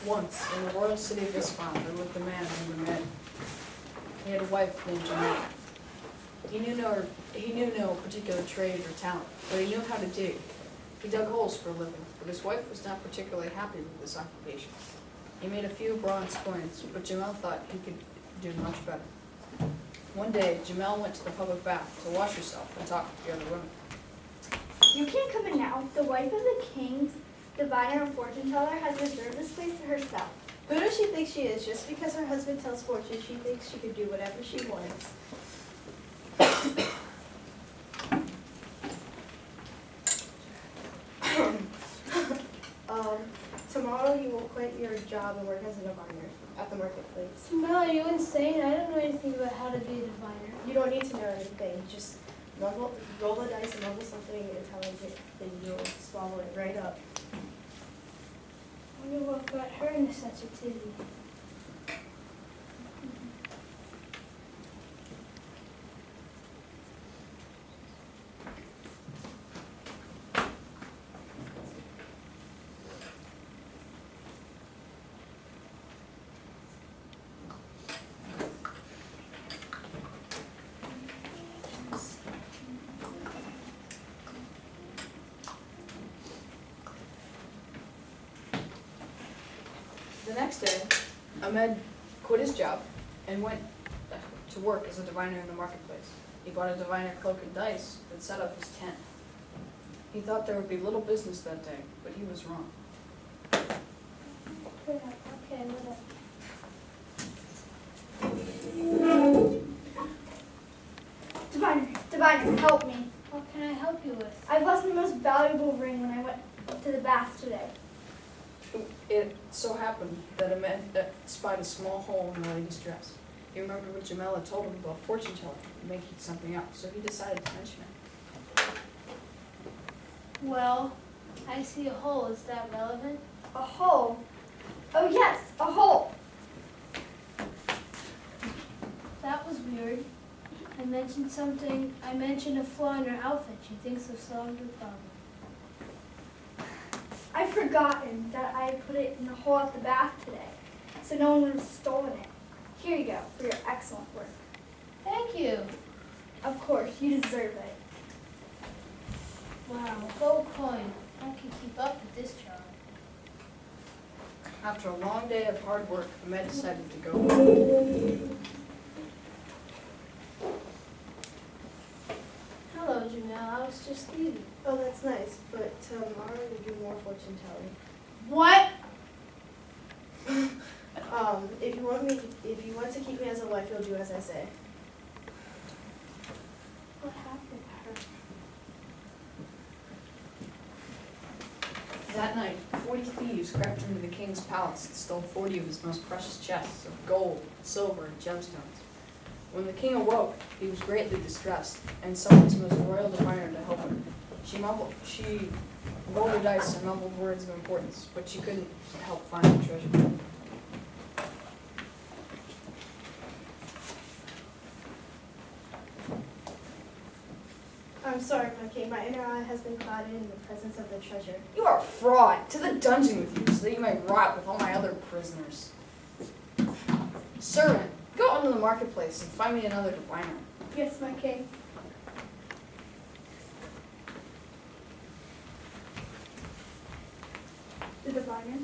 Once, in the royal city of Isfahan, there lived a man named Ahmed. He had a wife named Jamal. He knew no particular trade or talent, but he knew how to dig. He dug holes for a living, but his wife was not particularly happy with this occupation. He made a few bronze coins, but Jamal thought he could do much better. One day, Jamal went to the public bath to wash herself and talk with the other women. You can't come in now. The wife of the king's diviner and fortune teller has reserved this place to herself. Who does she think she is? Just because her husband tells fortune, she thinks she can do whatever she wants. Tomorrow you will quit your job and work as a diviner at the marketplace. Mel, are you insane? I don't know anything about how to be a diviner. You don't need to know anything. Just roll the dice and mumble something intelligent, then you'll swallow it right up. I wonder what got her into such a tizzy. The next day, Ahmed quit his job and went to work as a diviner in the marketplace. He bought a diviner cloak and dice and set up his tent. He thought there would be little business that day, but he was wrong. Okay, what? Diviner, help me. What can I help you with? I lost my most valuable ring when I went to the bath today. It so happened that Ahmed spied a small hole in the lady's dress. He remembered what Jamel had told him about fortune telling and making something up, so he decided to mention it. Well, I see a hole. Is that relevant? A hole? Oh yes, a hole. That was weird. I mentioned a flaw in her outfit. She thinks I've solved her problem. I've forgotten that I put it in the hole at the bath today, so no one would have stolen it. Here you go for your excellent work. Thank you. Of course, you deserve it. Wow, gold coin. I can keep up with this job. After a long day of hard work, Ahmed decided to go home. Hello, Janelle. I was just leaving. Oh, that's nice, but tomorrow we do more fortune telling. What? If you want to keep me as a wife, you'll do as I say. What happened to her? That night, 40 thieves crept into the king's palace and stole 40 of his most precious chests of gold, silver, and gemstones. When the king awoke, he was greatly distressed and summoned his most royal diviner to help him. She rolled her dice and mumbled words of importance, but she couldn't help find the treasure. I'm sorry, my king. My inner eye has been clouded in the presence of the treasure. You are a fraud! To the dungeon with you, so that you may rot with all my other prisoners. Servant, go out into the marketplace and find me another diviner. Yes, my king. The diviner.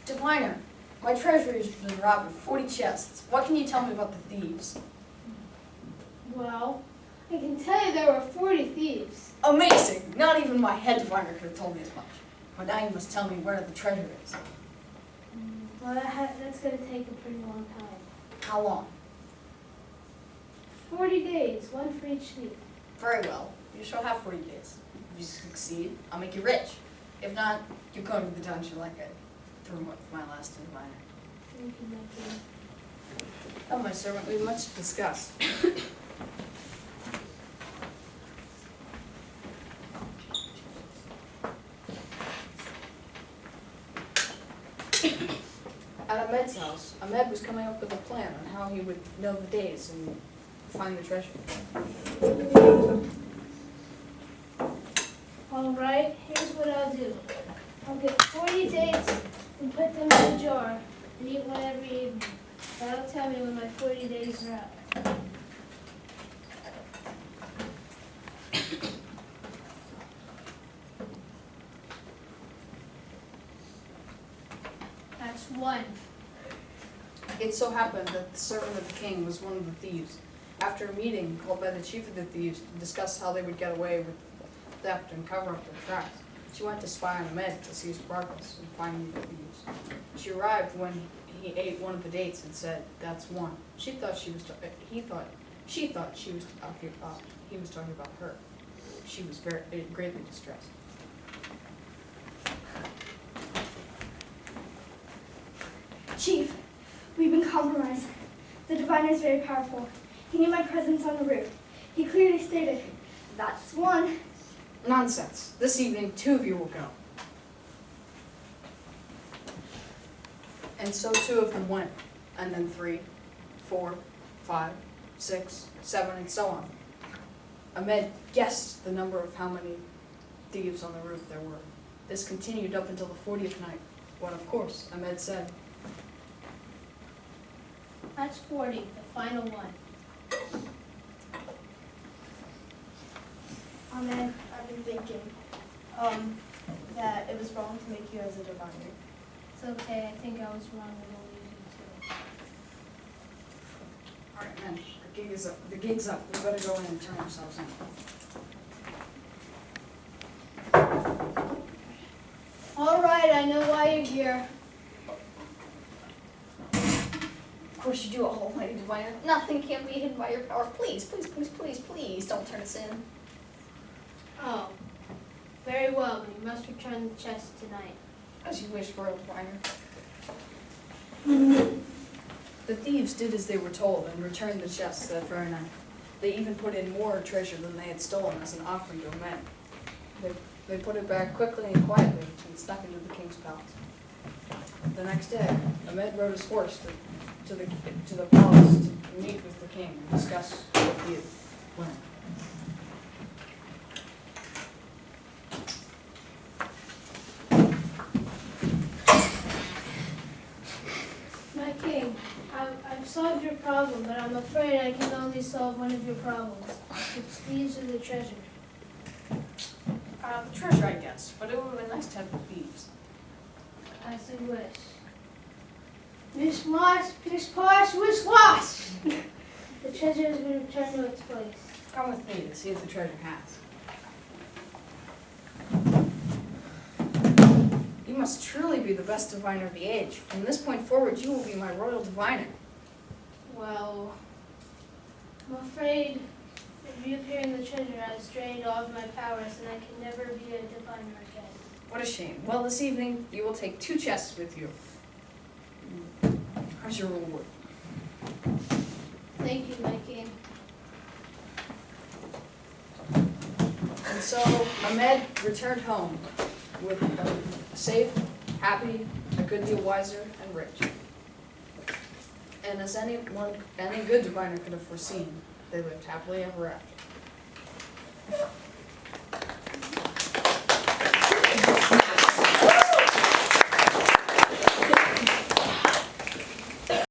Diviner, my treasury has been robbed of 40 chests. What can you tell me about the thieves? Well, I can tell you there were 40 thieves. Amazing! Not even my head diviner could have told me as much. But now you must tell me where the treasure is. Well, that's going to take a pretty long time. How long? 40 days, one for each thief. Very well. You shall have 40 days. If you succeed, I'll make you rich. If not, you go to the dungeon like I threw my last diviner. We can make it. Oh, my servant, we have much to discuss. At Ahmed's house, Ahmed was coming up with a plan on how he would know the days and find the treasure. All right, here's what I'll do. I'll get 40 dates and put them jar and eat one every evening. That'll tell me when my 40 days are up. That's one. It so happened that the servant of the king was one of the thieves. After a meeting called by the chief of the thieves to discuss how they would get away with theft and cover up their tracks, she went to spy on Ahmed to see his progress in finding the thieves. She arrived when he ate one of the dates and said, "That's one." She thought he was talking about her. She was greatly distressed. Chief, we've been compromised. The diviner is very powerful. He knew my presence on the roof. He clearly stated, "That's one." Nonsense. This evening, 2 of you will go. And so 2 of them went, and then 3, 4, 5, 6, 7, and so on. Ahmed guessed the number of how many thieves on the roof there were. This continued up until the 40th night, when, of course, Ahmed said, That's 40, the final one. Ahmed, I've been thinking, that it was wrong to make you as a diviner. It's okay, I think I was wrong in believing too. "All right, men, the gig's up. We better go in and turn ourselves in." All right, I know why you're here. Of course you do, almighty diviner. Nothing can be hidden by your power. Please, please, please, please, please don't turn us in. Oh, very well, but you must return the chest tonight. As you wish, royal diviner. The thieves did as they were told and returned the chests that very night. They even put in more treasure than they had stolen as an offering to Ahmed. They put it back quickly and quietly and snuck into the king's palace. The next day, Ahmed rode his horse to the palace to meet with the king and discuss what he had learned. My king, I've solved your problem, but I'm afraid I can only solve one of your problems. It's thieves of the treasure. The treasure, I guess, but it would have been nice to have the thieves. As you wish. Miss Moss, Miss Posh, Miss Wash! The treasure has been returned to its place. Come with me to see if the treasure has. You must truly be the best diviner of the age. From this point forward, you will be my royal diviner. Well, I'm afraid if you appear in the treasure has drained all of my powers and I can never be a diviner again. What a shame. Well, this evening, you will take 2 chests with you. How's your reward? Thank you, my king. And so Ahmed returned home with safe, happy, a good deal wiser, and rich. And as any good diviner could have foreseen, they lived happily ever after.